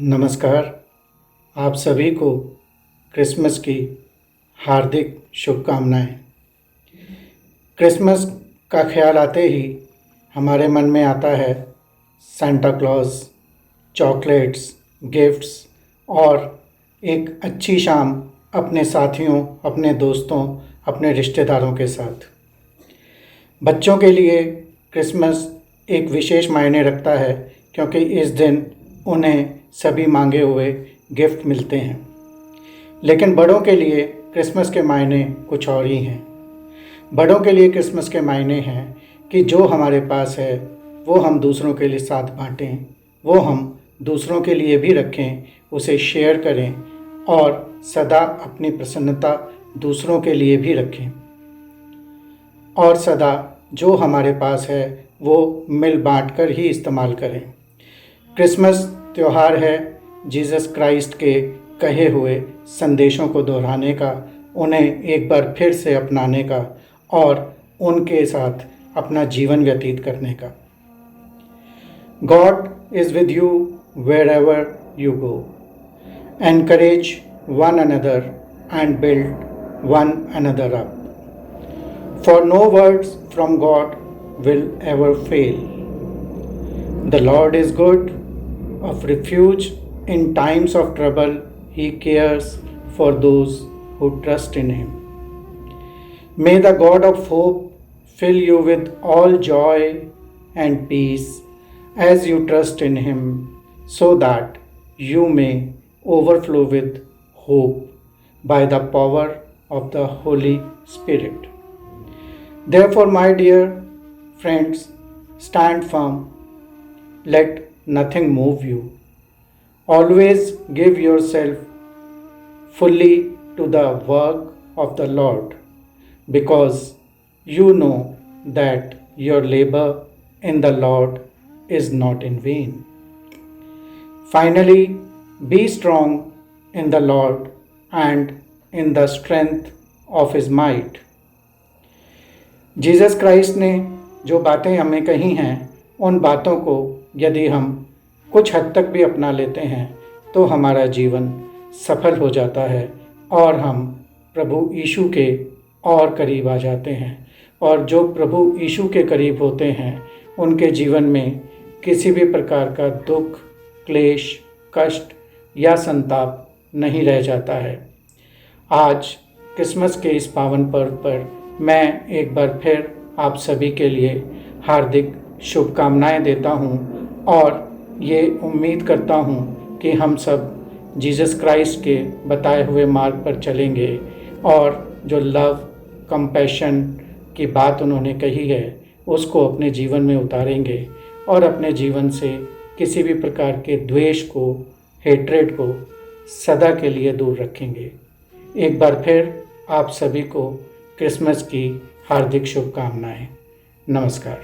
नमस्कार। आप सभी को क्रिसमस की हार्दिक शुभकामनाएं। क्रिसमस का ख्याल आते ही हमारे मन में आता है सांता क्लॉज, चॉकलेट्स, गिफ्ट्स और एक अच्छी शाम अपने साथियों, अपने दोस्तों, अपने रिश्तेदारों के साथ। बच्चों के लिए क्रिसमस एक विशेष मायने रखता है क्योंकि इस दिन उन्हें सभी मांगे हुए गिफ्ट मिलते हैं। लेकिन बड़ों के लिए क्रिसमस के मायने कुछ और ही हैं। बड़ों के लिए क्रिसमस के मायने हैं कि जो हमारे पास है वो हम दूसरों के लिए साथ बांटें, वो हम दूसरों के लिए भी रखें, उसे शेयर करें और सदा अपनी प्रसन्नता दूसरों के लिए भी रखें और सदा जो हमारे पास है वो मिल बांट कर ही इस्तेमाल करें। क्रिसमस त्यौहार है जीसस क्राइस्ट के कहे हुए संदेशों को दोहराने का, उन्हें एक बार फिर से अपनाने का और उनके साथ अपना जीवन व्यतीत करने का। God is with you wherever you go. Encourage one another and build one another up. For no words from God will ever fail. The Lord is good, of refuge in times of trouble. He cares for those who trust in Him. May the God of hope fill you with all joy and peace as you trust in Him, so that you may overflow with hope by the power of the Holy Spirit. Therefore, my dear friends, stand firm. Let nothing move you. Always give yourself fully to the work of the Lord, because you know that your labor in the Lord is not in vain. Finally, be strong in the Lord and in the strength of His might. Jesus Christ ने जो बातें हमें कही हैं, उन बातों को यदि हम कुछ हद तक भी अपना लेते हैं तो हमारा जीवन सफल हो जाता है और हम प्रभु यीशु के और करीब आ जाते हैं। और जो प्रभु यीशु के करीब होते हैं उनके जीवन में किसी भी प्रकार का दुख, क्लेश, कष्ट या संताप नहीं रह जाता है। आज क्रिसमस के इस पावन पर्व पर मैं एक बार फिर आप सभी के लिए हार्दिक शुभकामनाएं देता हूं और ये उम्मीद करता हूं कि हम सब जीसस क्राइस्ट के बताए हुए मार्ग पर चलेंगे और जो लव, कंपैशन की बात उन्होंने कही है उसको अपने जीवन में उतारेंगे और अपने जीवन से किसी भी प्रकार के द्वेष को, हेट्रेड को सदा के लिए दूर रखेंगे। एक बार फिर आप सभी को क्रिसमस की हार्दिक शुभकामनाएं। नमस्कार।